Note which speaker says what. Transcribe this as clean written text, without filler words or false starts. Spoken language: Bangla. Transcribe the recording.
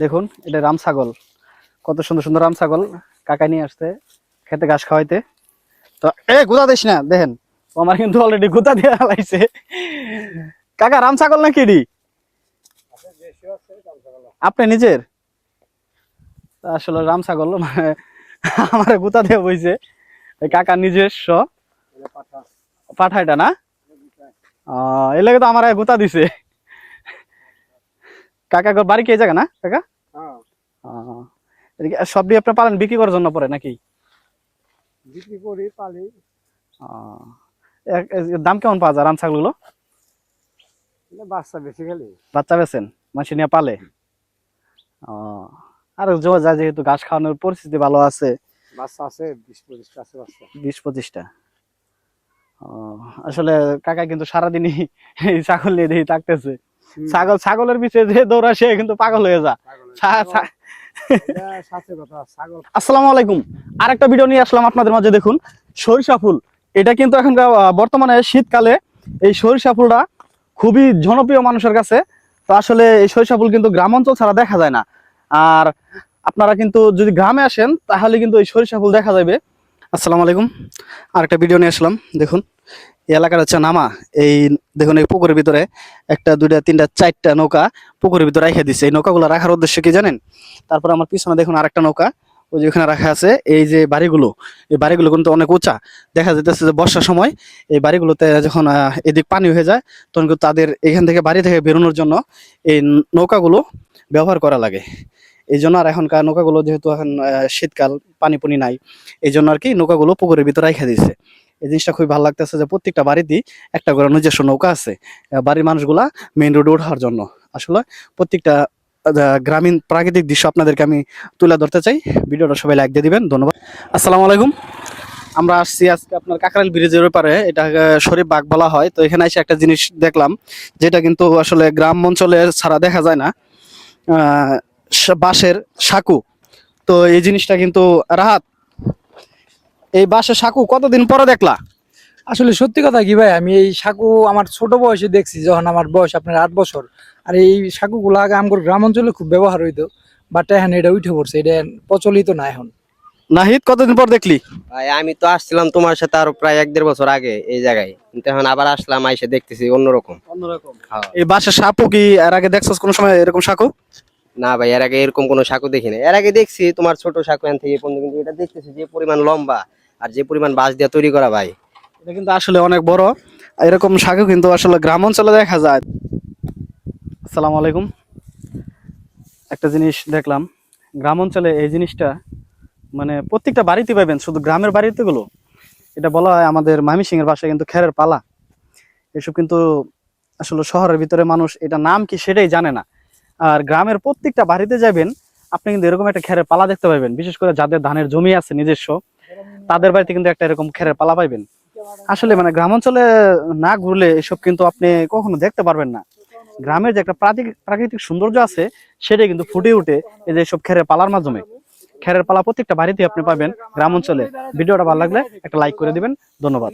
Speaker 1: দেখুন এটা রাম ছাগল, কত সুন্দর সুন্দর রাম ছাগল কাকা নিয়ে আসছে খেতে ঘাস খাওয়াইতে। তো গুতা দিস না, দেখেন আমার কিন্তু অলরেডি গুতা দিয়ে হালাইছে। কাকা রাম ছাগল নাকি এডি আপনি নিজের? আসলে রাম ছাগল মানে আমার গুতা দিয়ে বইছে কাকা নিজস্ব পাঠা এটা না? এই লাগে তো আমার গুতা দিছে। কাকা বাড়ি কে জায়গা না কাকা? এদিকে সব দিয়ে আপনি পালেন বিক্রি করার জন্য পরে নাকি?
Speaker 2: বিক্রি করি পালি।
Speaker 1: দাম কেমন পাওয়া যায় রাম ছাগলগুলো?
Speaker 2: বাচ্চা বেশি গেলে
Speaker 1: বাচ্চা বেছেন মাসি নিয়ে পালে? আর জোয়া যায় যেহেতু ঘাস খাওয়ানোর পরিস্থিতি ভালো আছে।
Speaker 2: বাচ্চা আছে 20-25টা আছে বাচ্চা।
Speaker 1: 20-25টা। আসলে কাকা কিন্তু সারাদিনই ছাগল নিয়ে দিয়ে থাকতেছে। ছাগলের পিছে যে দৌড়া সে কিন্তু পাগল হয়ে যা। আসসালামু আলাইকুম, আরেকটা ভিডিও নিয়ে আসলাম আপনাদের মাঝে। দেখুন সরিষা ফুল, এটা কিন্তু এখন বর্তমানে শীতকালে এই সরিষা ফুলটা খুবই জনপ্রিয় মানুষের কাছে। তো আসলে এই সরিষা ফুল কিন্তু গ্রাম অঞ্চল ছাড়া দেখা যায় না। আর আপনারা কিন্তু যদি গ্রামে আসেন তাহলে কিন্তু এই সরিষা ফুল দেখা যাবে। আসসালামু আলাইকুম, আরেকটা ভিডিও নিয়ে আসলাম। দেখুন এই এলাকার হচ্ছে নামা। এই দেখুন এই পুকুরের ভিতরে একটা দুইটা তিনটা চারটা নৌকা পুকুরের ভিতরে রেখে দিচ্ছে। এই নৌকাগুলো রাখার উদ্দেশ্য কি জানেন? তারপর আমার পিছনে দেখুন আরেকটা নৌকা ওই যে ওখানে রাখা আছে। এই যে বাড়িগুলো, এই বাড়িগুলো কিন্তু অনেক উঁচা, দেখা যেতেছে যে বর্ষার সময় এই বাড়িগুলোতে যখন এদিক পানি হয়ে যায় তখন কিন্তু তাদের এখান থেকে বাড়ি থেকে বেরোনোর জন্য এই নৌকাগুলো ব্যবহার করা লাগে। এই জন্য আর এখনকার নৌকাগুলো যেহেতু এখন শীতকাল পানি পুনি নাই, এই জন্য আর কি নৌকাগুলো পুকুরের ভিতরে রেখে দিয়েছে। এই জিনিসটা খুবই ভালো লাগতেছে যে প্রত্যেকটা বাড়িতেই একটা করে নিজস্ব নৌকা আছে বাড়ির মানুষগুলা মেইন রোডে ওঠার জন্য। আসলে প্রত্যেকটা গ্রামীণ প্রাকৃতিক দৃশ্য আপনাদেরকে আমি তুলে ধরতে চাই। ভিডিওটা সবাই লাইক দিয়ে দিবেন, ধন্যবাদ। আসসালামু আলাইকুম, আমরা আসছি আজকে আপনার কাকরাইল ব্রিজের ব্যাপারে, এটা শরীফ বাগ বলা হয়। তো এখানে এসে একটা জিনিস দেখলাম যেটা কিন্তু আসলে গ্রাম অঞ্চলে ছাড়া দেখা যায় না, বাঁশের সাঁকু। তো এই জিনিসটা কিন্তু রাহাত, এই বাঁশের সাঁকু কতদিন পরে দেখলা?
Speaker 3: আসলে সত্যি কথা কি ভাই, আমি এই সাঁকু আমার ছোট বয়সে দেখছি, যখন আমার বয়স আপনার 8 বছর। আর এই সাঁকু গুলা আগে আমার গ্রাম অঞ্চলে খুব ব্যবহার হইতো, বাট এখন এটা উঠে পড়ছে, এটা প্রচলিত না এখন।
Speaker 1: নাহিদ কতদিন পর দেখলি?
Speaker 4: ভাই আমি তো আসছিলাম তোমার সাথে আরো প্রায় 1-1.5 বছর আগে এই জায়গায়, কিন্তু এখন আবার আসলাম, আইসে দেখতেছি অন্যরকম।
Speaker 1: এই বাঁশের সাঁকু কি এর আগে দেখছস কোন সময় এরকম সাঁকু?
Speaker 4: না ভাই, এর আগে এরকম কোনো সাঁকু দেখি না। এর আগে দেখছি তোমার ছোট সাঁকু এখান থেকে পর্যন্ত, কিন্তু এটা দেখতেছি যে পরিমাণ লম্বা আর যে পরিমাণ বাঁশ দিয়ে তৈরি করা ভাই,
Speaker 1: এটা কিন্তু আসলে অনেক বড়। এরকম সাঁকু কিন্তু আসলে গ্রাম অঞ্চলে দেখা যায়। আসসালামু আলাইকুম, একটা জিনিস দেখলাম গ্রাম অঞ্চলে এই জিনিসটা মানে প্রত্যেকটা বাড়িতে পাবেন, শুধু গ্রামের বাড়িতে গুলো। এটা বলা হয় আমাদের ময়মনসিংহের ভাষায় কিন্তু খেরের পালা। এসব কিন্তু আসলে শহরের ভিতরে মানুষ এটা নাম কি সেটাই জানে না। আর গ্রামের প্রত্যেকটা বাড়িতে যাবেন আপনি কিন্তু এরকম একটা খেরের পালা দেখতে পাবেন। বিশেষ করে যাদের ধানের জমি আছে নিজস্ব, তাদের বাড়িতে কিন্তু একটা এরকম খেরের পালা পাইবেন। আসলে মানে গ্রাম অঞ্চলে না ঘুরলে এসব কিন্তু আপনি কখনো দেখতে পারবেন না। গ্রামের যে একটা প্রাকৃতিক সৌন্দর্য আছে সেটাই কিন্তু ফুটে উঠে এই যে সব খেরের পালার মাধ্যমে। খেরের পালা প্রত্যেকটা বাড়িতে আপনি পাবেন গ্রাম অঞ্চলে। ভিডিওটা ভালো লাগলে একটা লাইক করে দিবেন, ধন্যবাদ।